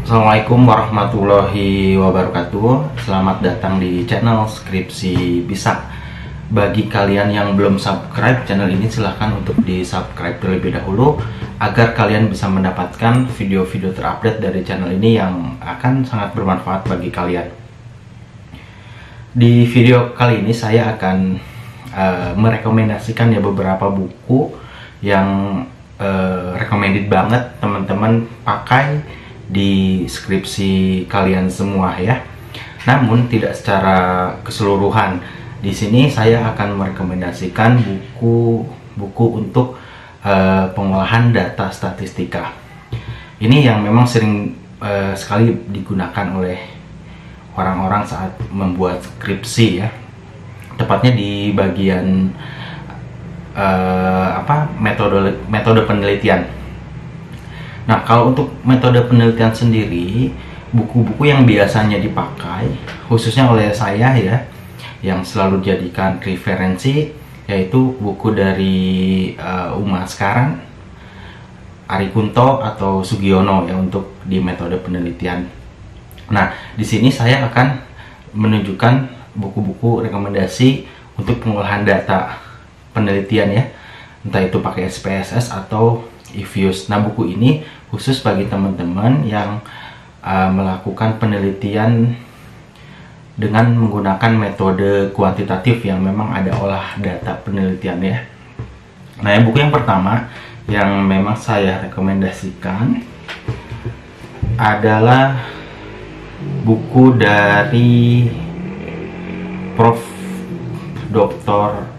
Assalamualaikum warahmatullahi wabarakatuh. Selamat datang di channel Skripsi Bisa. Bagi kalian yang belum subscribe channel ini, silahkan untuk di subscribe terlebih dahulu agar kalian bisa mendapatkan video-video terupdate dari channel ini yang akan sangat bermanfaat bagi kalian. Di video kali ini saya akan merekomendasikan ya beberapa buku yang recommended banget teman-teman pakai di skripsi kalian semua ya. Namun tidak secara keseluruhan. Di sini saya akan merekomendasikan buku untuk pengolahan data statistika. Ini yang memang sering sekali digunakan oleh orang-orang saat membuat skripsi ya. Tepatnya di bagian metode penelitian. Nah, kalau untuk metode penelitian sendiri, buku-buku yang biasanya dipakai, khususnya oleh saya ya, yang selalu dijadikan referensi, yaitu buku dari Uma Sekarang, Ari Kunto, atau Sugiono ya untuk di metode penelitian. Nah, di sini saya akan menunjukkan buku-buku rekomendasi untuk pengolahan data penelitian ya, entah itu pakai SPSS atau EViews. Nah, buku ini khusus bagi teman-teman yang melakukan penelitian dengan menggunakan metode kuantitatif yang memang ada olah data penelitian ya. Nah, buku yang pertama yang memang saya rekomendasikan adalah buku dari Prof. Dr.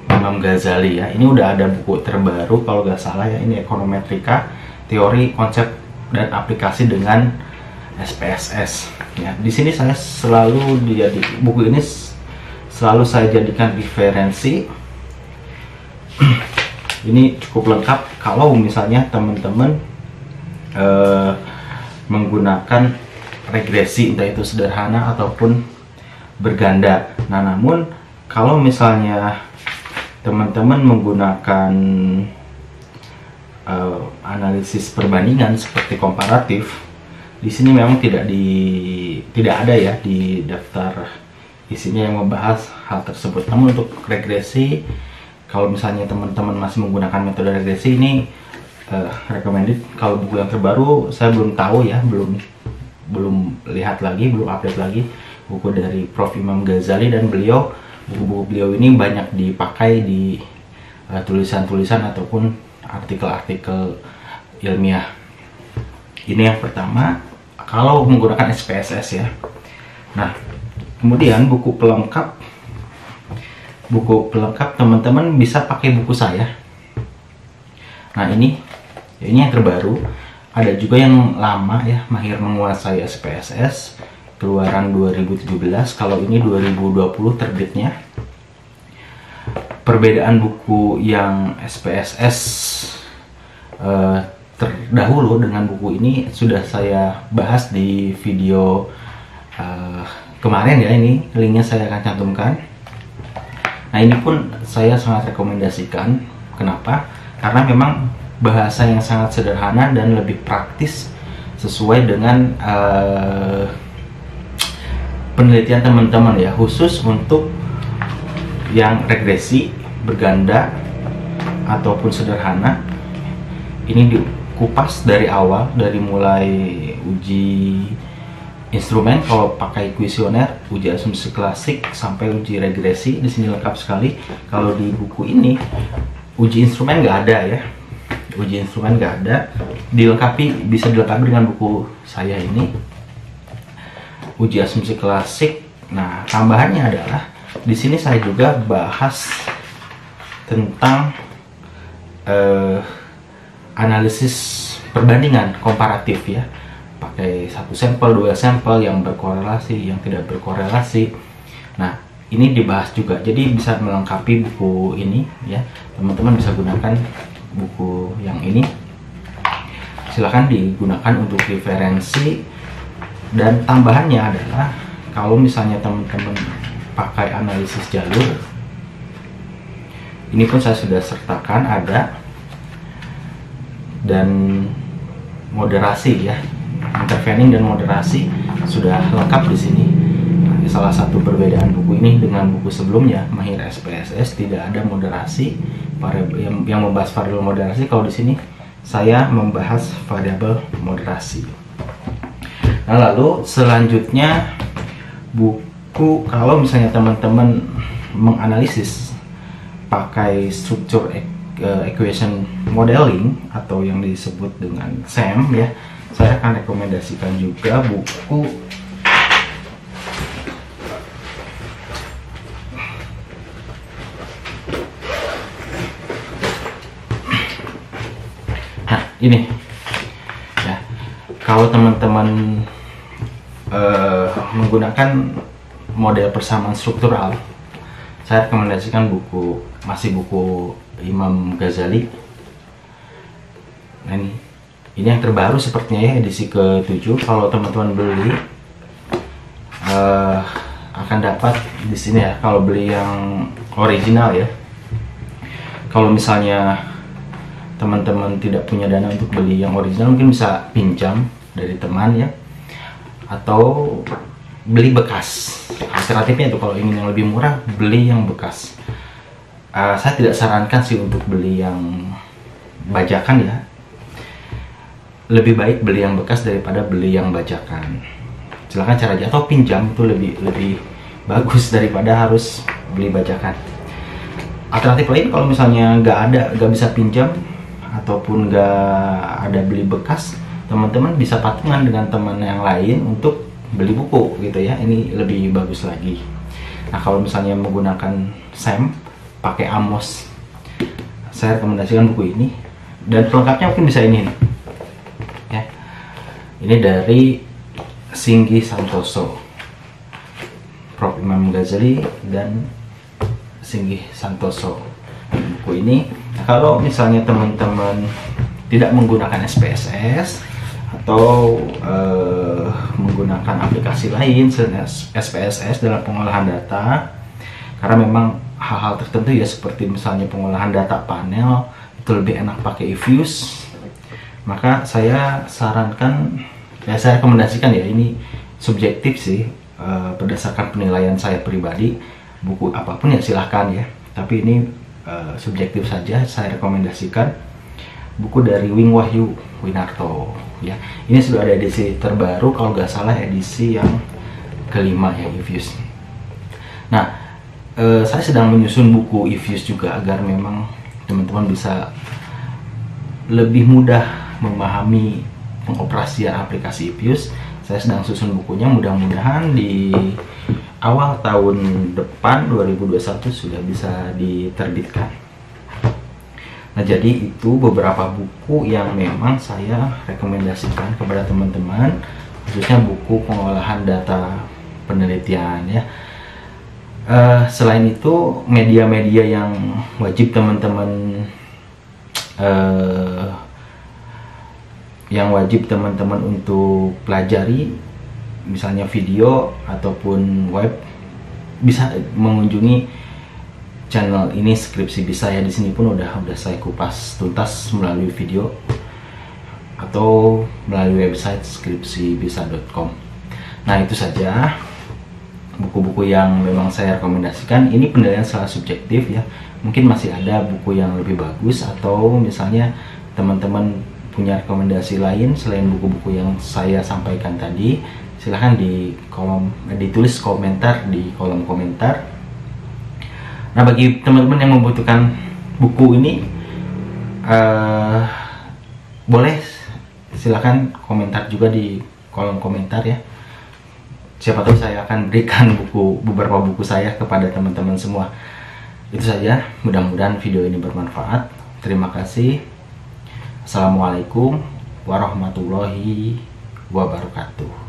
Imam Ghazali ya. Ini udah ada buku terbaru kalau nggak salah ya. Ini Ekonometrika, Teori, Konsep, dan Aplikasi dengan SPSS. Ya, di sini saya selalu buku ini selalu saya jadikan referensi. Ini cukup lengkap kalau misalnya teman-teman menggunakan regresi, entah itu sederhana ataupun berganda. Nah, namun kalau misalnya teman-teman menggunakan analisis perbandingan seperti komparatif, di sini memang tidak ada ya di daftar isinya yang membahas hal tersebut. Namun untuk regresi, kalau misalnya teman-teman masih menggunakan metode regresi, ini recommended. Kalau buku yang terbaru saya belum tahu ya, belum lihat lagi, belum update lagi buku dari Prof. Imam Ghazali, dan buku-buku beliau ini banyak dipakai di tulisan-tulisan ataupun artikel-artikel ilmiah. Ini yang pertama kalau menggunakan SPSS ya. Nah, kemudian buku pelengkap teman-teman bisa pakai buku saya. Nah, ini yang terbaru. Ada juga yang lama ya, Mahir Menguasai SPSS, keluaran 2017. Kalau ini 2020 terbitnya. Perbedaan buku yang SPSS terdahulu dengan buku ini sudah saya bahas di video kemarin ya. Ini linknya saya akan cantumkan. Nah, ini pun saya sangat rekomendasikan. Kenapa? Karena memang bahasa yang sangat sederhana dan lebih praktis sesuai dengan penelitian teman-teman ya, khusus untuk yang regresi, berganda, ataupun sederhana. Ini dikupas dari awal, dari mulai uji instrumen kalau pakai kuesioner, uji asumsi klasik, sampai uji regresi. Di sini lengkap sekali. Kalau di buku ini uji instrumen nggak ada ya, uji instrumen nggak ada. Bisa dilengkapi dengan buku saya ini, uji asumsi klasik. Nah, tambahannya adalah di sini saya juga bahas tentang analisis perbandingan komparatif ya, pakai satu sampel, dua sampel, yang berkorelasi, yang tidak berkorelasi. Nah, ini dibahas juga, jadi bisa melengkapi buku ini ya. Teman-teman bisa gunakan buku yang ini, silahkan digunakan untuk referensi. Dan tambahannya adalah kalau misalnya teman-teman pakai analisis jalur, ini pun saya sudah sertakan ada, dan moderasi ya, intervening dan moderasi sudah lengkap di sini. Salah satu perbedaan buku ini dengan buku sebelumnya, Mahir SPSS, tidak ada moderasi yang membahas variabel moderasi. Kalau di sini saya membahas variabel moderasi. Nah, lalu selanjutnya buku, kalau misalnya teman-teman menganalisis pakai struktur equation modeling atau yang disebut dengan SEM ya, saya akan rekomendasikan juga buku ini ya. Kalau teman-teman menggunakan model persamaan struktural, saya rekomendasikan buku Imam Ghazali. Nah, ini yang terbaru sepertinya ya, edisi ke-7. Kalau teman-teman beli akan dapat di sini ya, kalau beli yang original ya. Kalau misalnya teman-teman tidak punya dana untuk beli yang original, mungkin bisa pinjam dari teman ya, atau beli bekas. Alternatifnya itu kalau ingin yang lebih murah, beli yang bekas. Saya tidak sarankan sih untuk beli yang bajakan ya. Lebih baik beli yang bekas daripada beli yang bajakan. Silahkan cara aja, atau pinjam, itu lebih bagus daripada harus beli bajakan. Alternatif lain, kalau misalnya nggak bisa pinjam ataupun nggak ada beli bekas, teman-teman bisa patungan dengan teman yang lain untuk beli buku gitu ya. Ini lebih bagus lagi. Nah, kalau misalnya menggunakan SEM pakai Amos, saya rekomendasikan buku ini, dan pelengkapnya mungkin bisa ini nih ya. Ini dari Singgi Santoso, Prof. Imam Ghazali dan Singgi Santoso. Buku ini, kalau misalnya teman-teman tidak menggunakan SPSS atau menggunakan aplikasi lain SPSS dalam pengolahan data, karena memang hal-hal tertentu ya, seperti misalnya pengolahan data panel itu lebih enak pakai eFuse, maka saya sarankan ya, saya rekomendasikan ya, ini subjektif sih, berdasarkan penilaian saya pribadi, buku apapun ya silahkan ya, tapi ini subjektif saja, saya rekomendasikan buku dari Wing Wahyu Winarto ya. Ini sudah ada edisi terbaru, kalau nggak salah edisi yang kelima ya, eFuse. Nah, saya sedang menyusun buku eFuse juga agar memang teman-teman bisa lebih mudah memahami pengoperasian aplikasi eFuse. Saya sedang susun bukunya, mudah-mudahan di awal tahun depan 2021 sudah bisa diterbitkan. Nah, jadi itu beberapa buku yang memang saya rekomendasikan kepada teman-teman, khususnya buku pengolahan data penelitian ya. Selain itu, media-media yang wajib teman-teman untuk pelajari, misalnya video ataupun web, bisa mengunjungi channel ini, Skripsi Bisa ya. Di sini pun udah saya kupas tuntas melalui video atau melalui website skripsibisa.com. Nah, itu saja buku-buku yang memang saya rekomendasikan. Ini penilaian secara subjektif ya, mungkin masih ada buku yang lebih bagus, atau misalnya teman-teman punya rekomendasi lain selain buku-buku yang saya sampaikan tadi, silahkan ditulis komentar di kolom komentar. Nah, bagi teman-teman yang membutuhkan buku ini, boleh silahkan komentar juga di kolom komentar ya. Siapa tahu saya akan berikan beberapa buku saya kepada teman-teman semua. Itu saja, mudah-mudahan video ini bermanfaat. Terima kasih. Assalamualaikum warahmatullahi wabarakatuh.